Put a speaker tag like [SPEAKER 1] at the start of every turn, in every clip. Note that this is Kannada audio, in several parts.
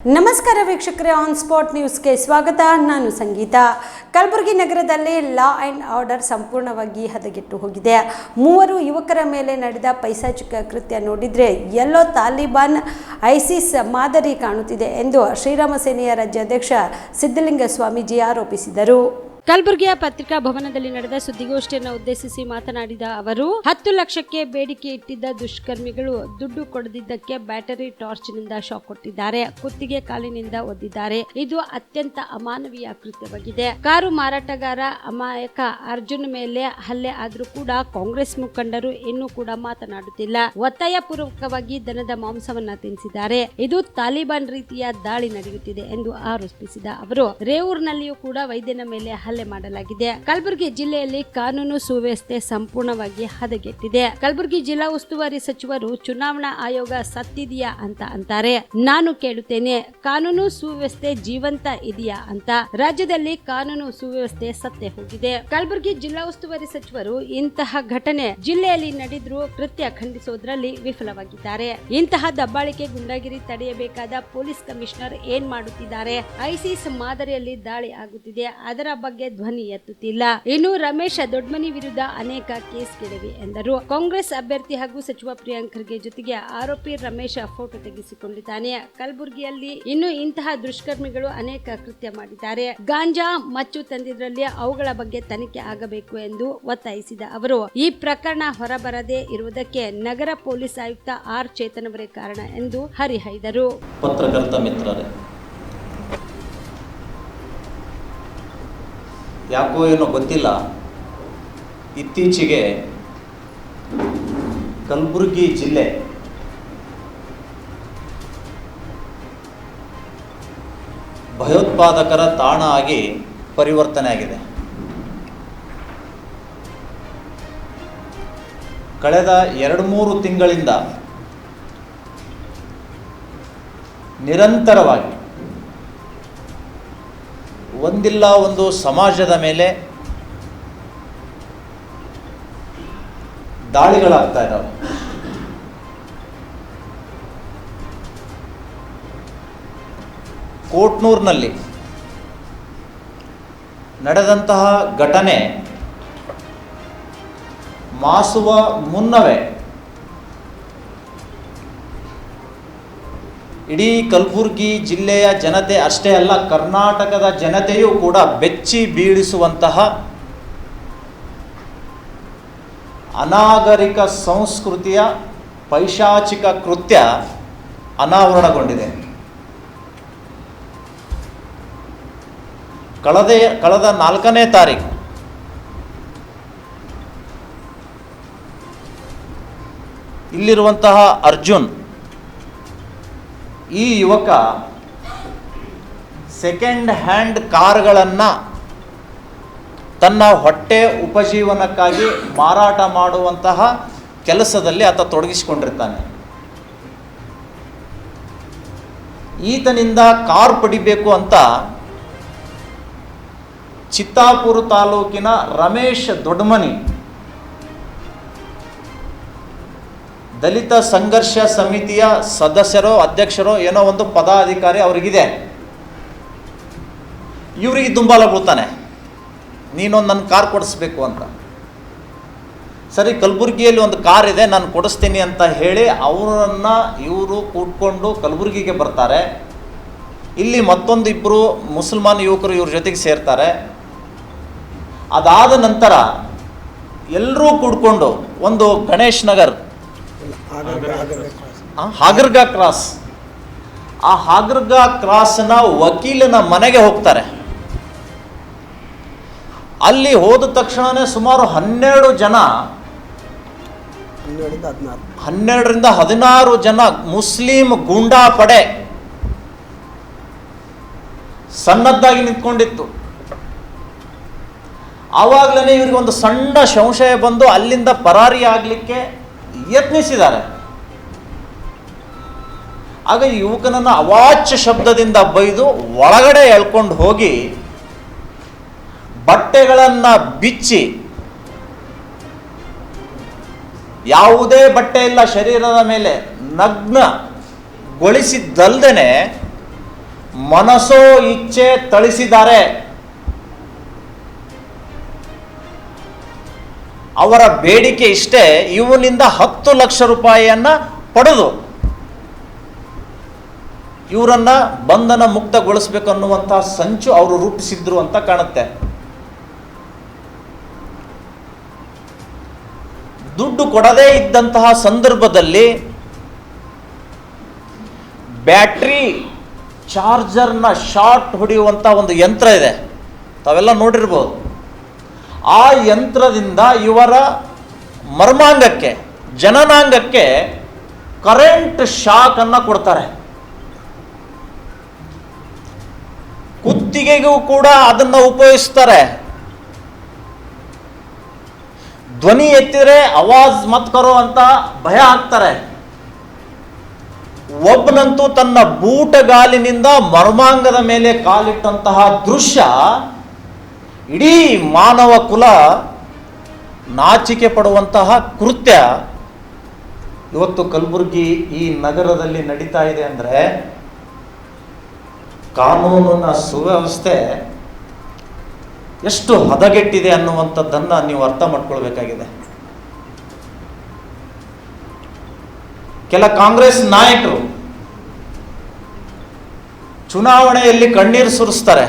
[SPEAKER 1] ನಮಸ್ಕಾರ ವೀಕ್ಷಕರೇ, ಆನ್ ಸ್ಪಾಟ್ ನ್ಯೂಸ್ಗೆ ಸ್ವಾಗತ. ನಾನು ಸಂಗೀತ. ಕಲಬುರಗಿ ನಗರದಲ್ಲಿ ಲಾ ಆ್ಯಂಡ್ ಆರ್ಡರ್ ಸಂಪೂರ್ಣವಾಗಿ ಹದಗೆಟ್ಟು ಹೋಗಿದೆ. ಮೂವರು ಯುವಕರ ಮೇಲೆ ನಡೆದ ಪೈಶಾಚಿಕ ಕೃತ್ಯ ನೋಡಿದರೆ ಎಲ್ಲೋ ತಾಲಿಬಾನ್ ಐಸಿಸ್ ಮಾದರಿ ಕಾಣುತ್ತಿದೆ ಎಂದು ಶ್ರೀರಾಮ ಸೇನೆಯ ರಾಜ್ಯಾಧ್ಯಕ್ಷ ಸಿದ್ದಲಿಂಗ ಸ್ವಾಮೀಜಿ ಆರೋಪಿಸಿದರು. ಕಲಬುರಗಿಯ ಪತ್ರಿಕಾ ಭವನದಲ್ಲಿ ನಡೆದ ಸುದ್ದಿಗೋಷ್ಠಿಯನ್ನು ಉದ್ದೇಶಿಸಿ ಮಾತನಾಡಿದ ಅವರು, 10 ಲಕ್ಷಕ್ಕೆ ಬೇಡಿಕೆ ಇಟ್ಟಿದ್ದ ದುಷ್ಕರ್ಮಿಗಳು ದುಡ್ಡು ಕೊಡದಿದ್ದಕ್ಕೆ ಬ್ಯಾಟರಿ ಟಾರ್ಚ್ನಿಂದ ಶಾಕ್ ಕೊಟ್ಟಿದ್ದಾರೆ, ಕುತ್ತಿಗೆ ಕಾಲಿನಿಂದ ಒದ್ದಿದ್ದಾರೆ. ಇದು ಅತ್ಯಂತ ಅಮಾನವೀಯ ಕೃತ್ಯವಾಗಿದೆ. ಕಾರು ಮಾರಾಟಗಾರ ಅಮಾಯಕ ಅರ್ಜುನ್ ಮೇಲೆ ಹಲ್ಲೆ ಆದರೂ ಕೂಡ ಕಾಂಗ್ರೆಸ್ ಮುಖಂಡರು ಇನ್ನೂ ಕೂಡ ಮಾತನಾಡುತ್ತಿಲ್ಲ. ಒತ್ತಾಯ ಪೂರ್ವಕವಾಗಿ ದನದ ಮಾಂಸವನ್ನ ತಿನ್ನಿಸಿದ್ದಾರೆ. ಇದು ತಾಲಿಬಾನ್ ರೀತಿಯ ದಾಳಿ ನಡೆಯುತ್ತಿದೆ ಎಂದು ಆರೋಪಿಸಿದ ಅವರು, ರೇವೂರ್ನಲ್ಲಿಯೂ ಕೂಡ ವೈದ್ಯನ ಮೇಲೆ ಹಲ್ಲೆ ಮಾಡಲಾಗಿದೆ. ಕಲಬುರಗಿ ಜಿಲ್ಲೆಯಲ್ಲಿ ಕಾನೂನು ಸುವ್ಯವಸ್ಥೆ ಸಂಪೂರ್ಣವಾಗಿ ಹದಗೆಟ್ಟಿದೆ. ಕಲಬುರಗಿ ಜಿಲ್ಲಾ ಉಸ್ತುವಾರಿ ಸಚಿವರು ಚುನಾವಣಾ ಆಯೋಗ ಸತ್ತಿದೆಯಾ ಅಂತ ಅಂತಾರೆ. ನಾನು ಕೇಳುತ್ತೇನೆ, ಕಾನೂನು ಸುವ್ಯವಸ್ಥೆ ಜೀವಂತ ಇದೆಯಾ ಅಂತ. ರಾಜ್ಯದಲ್ಲಿ ಕಾನೂನು ಸುವ್ಯವಸ್ಥೆ ಸತ್ತೇ ಹೋಗಿದೆ. ಕಲಬುರಗಿ ಜಿಲ್ಲಾ ಉಸ್ತುವಾರಿ ಸಚಿವರು ಇಂತಹ ಘಟನೆ ಜಿಲ್ಲೆಯಲ್ಲಿ ನಡೆದ್ರೂ ಕೃತ್ಯ ಖಂಡಿಸುವುದರಲ್ಲಿ ವಿಫಲವಾಗಿದ್ದಾರೆ. ಇಂತಹ ದಬ್ಬಾಳಿಕೆ ಗುಂಡಾಗಿರಿ ತಡೆಯಬೇಕಾದ ಪೊಲೀಸ್ ಕಮಿಷನರ್ ಏನ್ ಮಾಡುತ್ತಿದ್ದಾರೆ? ಐಸಿಸ್ ಮಾದರಿಯಲ್ಲಿ ದಾಳಿ ಆಗುತ್ತಿದೆ, ಅದರ ಬಗ್ಗೆ ಧ್ವನಿ ಎತ್ತುತ್ತಿಲ್ಲ. ಇನ್ನು ರಮೇಶ್ ದೊಡ್ಮನಿ ವಿರುದ್ಧ ಅನೇಕ ಕೇಸ್ಗಳಿವೆ ಎಂದರು. ಕಾಂಗ್ರೆಸ್ ಅಭ್ಯರ್ಥಿ ಹಾಗೂ ಸಚಿವ ಪ್ರಿಯಾಂಕ್ ಖರ್ಗೆ ಜೊತೆಗೆ ಆರೋಪಿ ರಮೇಶ್ ಫೋಟೋ ತೆಗೆಸಿಕೊಂಡಿದ್ದಾನೆ. ಕಲಬುರಗಿಯಲ್ಲಿ ಇನ್ನು ಇಂತಹ ದುಷ್ಕರ್ಮಿಗಳು ಅನೇಕ ಕೃತ್ಯ ಮಾಡಿದ್ದಾರೆ. ಗಾಂಜಾ ಮಚ್ಚು ತಂದಿದ್ರಲ್ಲಿ ಅವುಗಳ ಬಗ್ಗೆ ತನಿಖೆ ಆಗಬೇಕು ಎಂದು ಒತ್ತಾಯಿಸಿದ ಅವರು, ಈ ಪ್ರಕರಣ ಹೊರಬರದೇ ಇರುವುದಕ್ಕೆ ನಗರ ಪೊಲೀಸ್ ಆಯುಕ್ತ ಆರ್ ಚೇತನ್ ಅವರೇ ಕಾರಣ ಎಂದು ಹರಿಹಾಯ್ದರು.
[SPEAKER 2] ಪತ್ರಕರ್ತ ಮಿತ್ರರೇ, ಯಾಕೋ ಏನೋ ಗೊತ್ತಿಲ್ಲ, ಇತ್ತೀಚೆಗೆ ಕಲಬುರಗಿ ಜಿಲ್ಲೆ ಭಯೋತ್ಪಾದಕರ ತಾಣ ಆಗಿ ಪರಿವರ್ತನೆ ಆಗಿದೆ. ಕಳೆದ 2-3 ತಿಂಗಳಿಂದ ನಿರಂತರವಾಗಿ ಒಂದಿಲ್ಲ ಒಂದು ಸಮಾಜದ ಮೇಲೆ ದಾಳಿಗಳಾಗ್ತಾ ಇದ್ದಾವೆ. ಕೋಟ್ನೂರಿನಲ್ಲಿ ನಡೆದಂತಹ ಘಟನೆ ಮಾಸುವ ಮುನ್ನವೇ ಇಡೀ ಕಲಬುರಗಿ ಜಿಲ್ಲೆಯ ಜನತೆ ಅಷ್ಟೇ ಅಲ್ಲ, ಕರ್ನಾಟಕದ ಜನತೆಯೂ ಕೂಡ ಬೆಚ್ಚಿ ಬೀಳಿಸುವಂತಹ ಅನಾಗರಿಕ ಸಂಸ್ಕೃತಿಯ ಪೈಶಾಚಿಕ ಕೃತ್ಯ ಅನಾವರಣಗೊಂಡಿದೆ. ಕಳೆದ 4ನೇ ತಾರೀಕು ಇಲ್ಲಿರುವಂತಹ ಅರ್ಜುನ್ ಈ ಯುವಕ ಸೆಕೆಂಡ್ ಹ್ಯಾಂಡ್ ಕಾರ್ಗಳನ್ನು ತನ್ನ ಹೊಟ್ಟೆ ಉಪಜೀವನಕ್ಕಾಗಿ ಮಾರಾಟ ಮಾಡುವಂತಹ ಕೆಲಸದಲ್ಲಿ ಆತ ತೊಡಗಿಸಿಕೊಂಡಿರ್ತಾನೆ. ಈತನಿಂದ ಕಾರ್ ಪಡಿಬೇಕು ಅಂತ ಚಿತ್ತಾಪುರ ತಾಲೂಕಿನ ರಮೇಶ್ ದೊಡ್ಮನಿ ದಲಿತ ಸಂಘರ್ಷ ಸಮಿತಿಯ ಸದಸ್ಯರೋ ಅಧ್ಯಕ್ಷರೋ ಏನೋ ಒಂದು ಪದಾಧಿಕಾರಿ ಅವರಿಗಿದೆ, ಇವರಿಗೆ ದುಂಬಾಲ ಬೀಳ್ತಾನೆ, ನೀನೊಂದು ನನ್ನ ಕಾರ್ ಕೊಡಿಸ್ಬೇಕು ಅಂತ. ಸರಿ, ಕಲಬುರಗಿಯಲ್ಲಿ ಒಂದು ಕಾರ್ ಇದೆ, ನಾನು ಕೊಡಿಸ್ತೀನಿ ಅಂತ ಹೇಳಿ ಅವರನ್ನು ಇವರು ಕೂತ್ಕೊಂಡು ಕಲಬುರಗಿಗೆ ಬರ್ತಾರೆ. ಇಲ್ಲಿ ಮತ್ತೊಂದು 2 ಮುಸಲ್ಮಾನ್ ಯುವಕರು ಇವ್ರ ಜೊತೆಗೆ ಸೇರ್ತಾರೆ. ಅದಾದ ನಂತರ ಎಲ್ಲರೂ ಕೂಡ್ಕೊಂಡು ಒಂದು ಗಣೇಶ್ ನಗರ್ ಹಾಗರ್ಗಾ ಕ್ರಾಸ್, ಆ ಹಾಗರ್ಗಾ ಕ್ರಾಸ್ನ ವಕೀಲನ ಮನೆಗೆ ಹೋಗ್ತಾರೆ. ಅಲ್ಲಿ ಹೋದ ತಕ್ಷಣವೇ ಸುಮಾರು 12 ಜನ 12ರಿಂದ 16 ಜನ ಮುಸ್ಲಿಂ ಗೂಂಡಾ ಪಡೆ ಸನ್ನದ್ಧಾಗಿ ನಿಂತ್ಕೊಂಡಿತ್ತು. ಆವಾಗಲೇ ಇವರಿಗೆ ಒಂದು ಸಣ್ಣ ಸಂಶಯ ಬಂದು ಅಲ್ಲಿಂದ ಪರಾರಿ ಆಗಲಿಕ್ಕೆ ಯತ್ನಿಸಿದ್ದಾರೆ. ಆಗ ಯುವಕನನ್ನು ಅವಾಚ್ಯ ಶಬ್ದದಿಂದ ಬೈದು ಒಳಗಡೆ ಎಳ್ಕೊಂಡು ಹೋಗಿ ಬಟ್ಟೆಗಳನ್ನು ಬಿಚ್ಚಿ, ಯಾವುದೇ ಬಟ್ಟೆ ಇಲ್ಲ ಶರೀರದ ಮೇಲೆ, ನಗ್ನಗೊಳಿಸಿದ್ದಲ್ದೇ ಮನಸೋ ಇಚ್ಛೆ ತಳಿಸಿದ್ದಾರೆ. ಅವರ ಬೇಡಿಕೆ ಇಷ್ಟೇ, ಇವನಿಂದ 10 ಲಕ್ಷ ರೂಪಾಯಿಯನ್ನ ಪಡೆದು ಇವರನ್ನ ಬಂಧನ ಮುಕ್ತಗೊಳಿಸಬೇಕು ಅನ್ನುವಂತಹ ಸಂಚು ಅವರು ರೂಪಿಸಿದ್ರು ಅಂತ ಕಾಣುತ್ತೆ. ದುಡ್ಡು ಕೊಡದೇ ಇದ್ದಂತಹ ಸಂದರ್ಭದಲ್ಲಿ ಬ್ಯಾಟ್ರಿ ಚಾರ್ಜರ್ನ ಶಾರ್ಟ್ ಹೊಡೆಯುವಂಥ ಒಂದು ಯಂತ್ರ ಇದೆ, ತಾವೆಲ್ಲ ನೋಡಿರ್ಬೋದು. ಆ ಯಂತ್ರದಿಂದ ಇವರ ಮರ್ಮಾಂಗಕ್ಕೆ, ಜನನಾಂಗಕ್ಕೆ ಕರೆಂಟ್ ಶಾಕ್ ಅನ್ನ ಕೊಡ್ತಾರೆ. ಕುತ್ತಿಗೆಗೂ ಕೂಡ ಅದನ್ನ ಉಪಯೋಗಿಸ್ತಾರೆ. ಧ್ವನಿ ಎತ್ತಿದ್ರೆ ಆವಾಜ್ ಮತ್ ಕರೋ ಅಂತ ಭಯ ಆಗ್ತಾರೆ. ಒಬ್ಬನಂತೂ ತನ್ನ ಬೂಟಗಾಲಿನಿಂದ ಮರ್ಮಾಂಗದ ಮೇಲೆ ಕಾಲಿಟ್ಟಂತಹ ದೃಶ್ಯ ಇಡೀ ಮಾನವ ಕುಲ ನಾಚಿಕೆ ಪಡುವಂತಹ ಕೃತ್ಯ ಇವತ್ತು ಕಲಬುರಗಿ ಈ ನಗರದಲ್ಲಿ ನಡೀತಾ ಇದೆ. ಅಂದರೆ ಕಾನೂನಿನ ಸುವ್ಯವಸ್ಥೆ ಎಷ್ಟು ಹದಗೆಟ್ಟಿದೆ ಅನ್ನುವಂಥದ್ದನ್ನು ನೀವು ಅರ್ಥ ಮಾಡ್ಕೊಳ್ಬೇಕಾಗಿದೆ. ಕೆಲ ಕಾಂಗ್ರೆಸ್ ನಾಯಕರು ಚುನಾವಣೆಯಲ್ಲಿ ಕಣ್ಣೀರು ಸುರಿಸ್ತಾರೆ.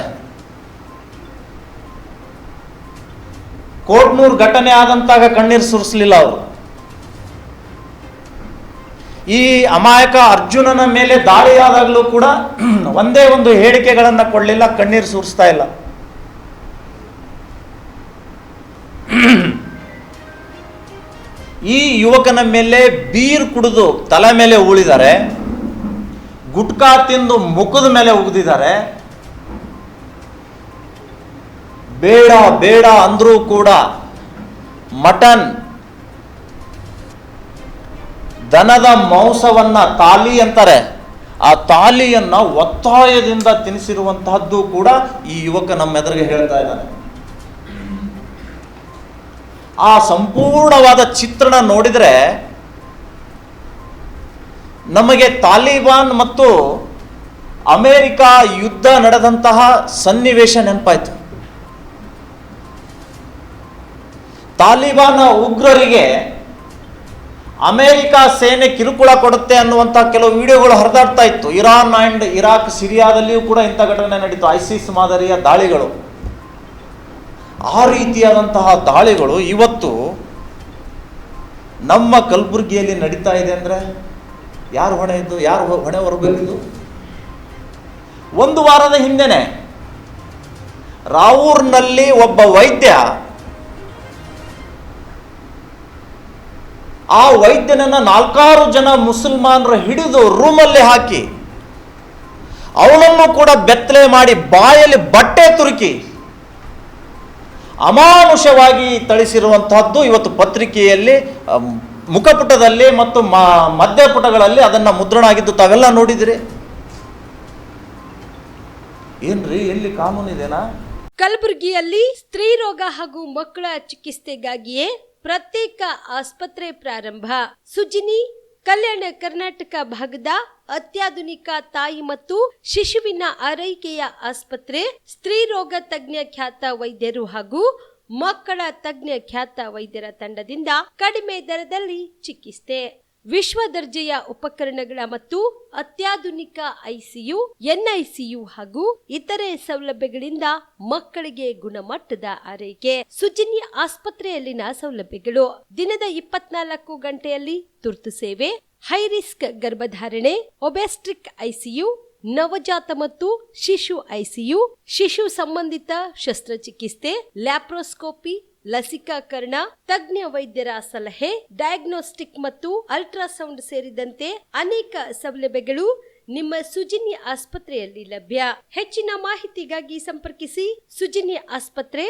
[SPEAKER 2] ಕೋಡ್ನೂರು ಘಟನೆ ಆದಂತಾಗ ಕಣ್ಣೀರು ಸುರಿಸಲಿಲ್ಲ ಅವರು. ಈ ಅಮಾಯಕ ಅರ್ಜುನನ ಮೇಲೆ ದಾಳಿಯಾದಾಗಲೂ ಕೂಡ ಒಂದೇ ಒಂದು ಹೇಳಿಕೆಗಳನ್ನು ಕೊಡಲಿಲ್ಲ, ಕಣ್ಣೀರು ಸುರಿಸ್ತಾ ಇಲ್ಲ. ಈ ಯುವಕನ ಮೇಲೆ ಬೀರ್ ಕುಡಿದು ತಲೆ ಮೇಲೆ ಉಳಿದ್ದಾರೆ, ಗುಟ್ಕಾ ತಿಂದು ಮುಖದ ಮೇಲೆ ಉಗಿದಿದ್ದಾರೆ. ಬೇಡ ಬೇಡ ಅಂದ್ರೂ ಕೂಡ ಮಟನ್, ದನದ ಮಾಂಸವನ್ನ ತಾಲಿ ಅಂತಾರೆ, ಆ ತಾಲಿಯನ್ನ ಒತ್ತಾಯದಿಂದ ತಿನ್ನಿಸಿರುವಂತಹದ್ದು ಕೂಡ ಈ ಯುವಕ ನಮ್ಮ ಎದುರಿಗೆ ಹೇಳ್ತಾ ಇದ್ದಾನೆ. ಆ ಸಂಪೂರ್ಣವಾದ ಚಿತ್ರಣ ನೋಡಿದರೆ ನಮಗೆ ತಾಲಿಬಾನ್ ಮತ್ತು ಅಮೆರಿಕ ಯುದ್ಧ ನಡೆದಂತಹ ಸನ್ನಿವೇಶ ನೆನಪಾಯಿತು. ತಾಲಿಬಾನ್ ಉಗ್ರರಿಗೆ ಅಮೆರಿಕ ಸೇನೆ ಕಿರುಕುಳ ಕೊಡುತ್ತೆ ಅನ್ನುವಂತಹ ಕೆಲವು ವಿಡಿಯೋಗಳು ಹರಿದಾಡ್ತಾ ಇತ್ತು. ಇರಾನ್ ಅಂಡ್ ಇರಾಕ್, ಸಿರಿಯಾದಲ್ಲಿಯೂ ಕೂಡ ಇಂಥ ಘಟನೆ ನಡೀತು, ಐಸಿಸ್ ಮಾದರಿಯ ದಾಳಿಗಳು. ಆ ರೀತಿಯಾದಂತಹ ದಾಳಿಗಳು ಇವತ್ತು ನಮ್ಮ ಕಲಬುರಗಿಯಲ್ಲಿ ನಡೀತಾ ಇದೆ ಅಂದರೆ ಯಾರು ಹೊಣೆ ಇದ್ದು, ಯಾರು ಹೊಣೆ ಹೊರಬೇಕಿದ್ದು? ಒಂದು ವಾರದ ಹಿಂದೆನೆ ರಾವೂರ್ನಲ್ಲಿ ಒಬ್ಬ ವೈದ್ಯ, ಆ ವೈದ್ಯನನ್ನ 4 ಜನ ಮುಸಲ್ಮಾನರು ಹಿಡಿದು ರೂಮಲ್ಲಿ ಹಾಕಿ ಅವನನ್ನು ಕೂಡ ಬೆತ್ತಲೆ ಮಾಡಿ ಬಾಯಲ್ಲಿ ಬಟ್ಟೆ ತುರುಕಿ ಅಮಾನುಷವಾಗಿ ಥಳಿಸಿರುವಂತಹದ್ದು ಇವತ್ತು ಪತ್ರಿಕೆಯಲ್ಲಿ, ಮುಖಪುಟದಲ್ಲಿ ಮತ್ತು ಮಧ್ಯಪುಟಗಳಲ್ಲಿ ಅದನ್ನ ಮುದ್ರಣ ಆಗಿದ್ದು ತಾವೆಲ್ಲ ನೋಡಿದಿರಿ. ಏನ್ರಿ, ಎಲ್ಲಿ ಕಾನೂನಿದೆನಾ?
[SPEAKER 1] ಕಲಬುರಗಿಯಲ್ಲಿ ಸ್ತ್ರೀ ರೋಗ ಹಾಗೂ ಮಕ್ಕಳ ಚಿಕಿತ್ಸೆಗಾಗಿಯೇ ಪ್ರತ್ಯೇಕ ಆಸ್ಪತ್ರೆ ಪ್ರಾರಂಭ. ಸುಜಿನಿ ಕಲ್ಯಾಣ ಕರ್ನಾಟಕ ಭಾಗದ ಅತ್ಯಾಧುನಿಕ ತಾಯಿ ಮತ್ತು ಶಿಶುವಿನ ಆರೈಕೆಯ ಆಸ್ಪತ್ರೆ, ಸ್ತ್ರೀ ರೋಗ ತಜ್ಞ ಖ್ಯಾತ ವೈದ್ಯರು ಹಾಗೂ ಮಕ್ಕಳ ತಜ್ಞ ಖ್ಯಾತ ವೈದ್ಯರ ತಂಡದಿಂದ ಕಡಿಮೆ ದರದಲ್ಲಿ ಚಿಕಿತ್ಸೆ, ವಿಶ್ವ ದರ್ಜೆಯ ಉಪಕರಣಗಳ ಮತ್ತು ಅತ್ಯಾಧುನಿಕ ಐಸಿಯು, ಎನ್ಐಸಿಯು ಹಾಗೂ ಇತರೆ ಸೌಲಭ್ಯಗಳಿಂದ ಮಕ್ಕಳಿಗೆ ಗುಣಮಟ್ಟದ ಆರೈಕೆ. ಸುಜಿನಿ ಆಸ್ಪತ್ರೆಯಲ್ಲಿನ ಸೌಲಭ್ಯಗಳು: ದಿನದ 24 ಗಂಟೆಯಲ್ಲಿ ತುರ್ತು ಸೇವೆ, ಹೈ ರಿಸ್ಕ್ ಗರ್ಭಧಾರಣೆ, ಒಬೆಸ್ಟ್ರಿಕ್ ಐಸಿಯು, ನವಜಾತ ಮತ್ತು ಶಿಶು ಐಸಿಯು, ಶಿಶು ಸಂಬಂಧಿತ ಶಸ್ತ್ರಚಿಕಿತ್ಸೆ, ಲ್ಯಾಪ್ರೋಸ್ಕೋಪಿ, ಲಸಿಕಾಕರಣ, ತಜ್ಞ ವೈದ್ಯರ ಸಲಹೆ, ಡಯಾಗ್ನೋಸ್ಟಿಕ್ ಮತ್ತು ಅಲ್ಟ್ರಾಸೌಂಡ್ ಸೇರಿದಂತೆ ಅನೇಕ ಸೌಲಭ್ಯಗಳು ನಿಮ್ಮ ಸುಜಿನಿ ಆಸ್ಪತ್ರೆಯಲ್ಲಿ ಲಭ್ಯ. ಹೆಚ್ಚಿನ ಮಾಹಿತಿಗಾಗಿ ಸಂಪರ್ಕಿಸಿ ಸುಜಿನಿ ಆಸ್ಪತ್ರೆ,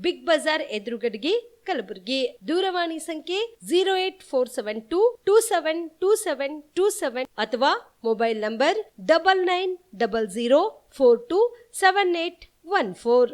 [SPEAKER 1] ಬಿಗ್ ಬಜಾರ್ ಎದುರುಗಡೆಗೆ, ಕಲಬುರಗಿ. ದೂರವಾಣಿ ಸಂಖ್ಯೆ 08472727227 ಅಥವಾ ಮೊಬೈಲ್ ನಂಬರ್ 9900427814.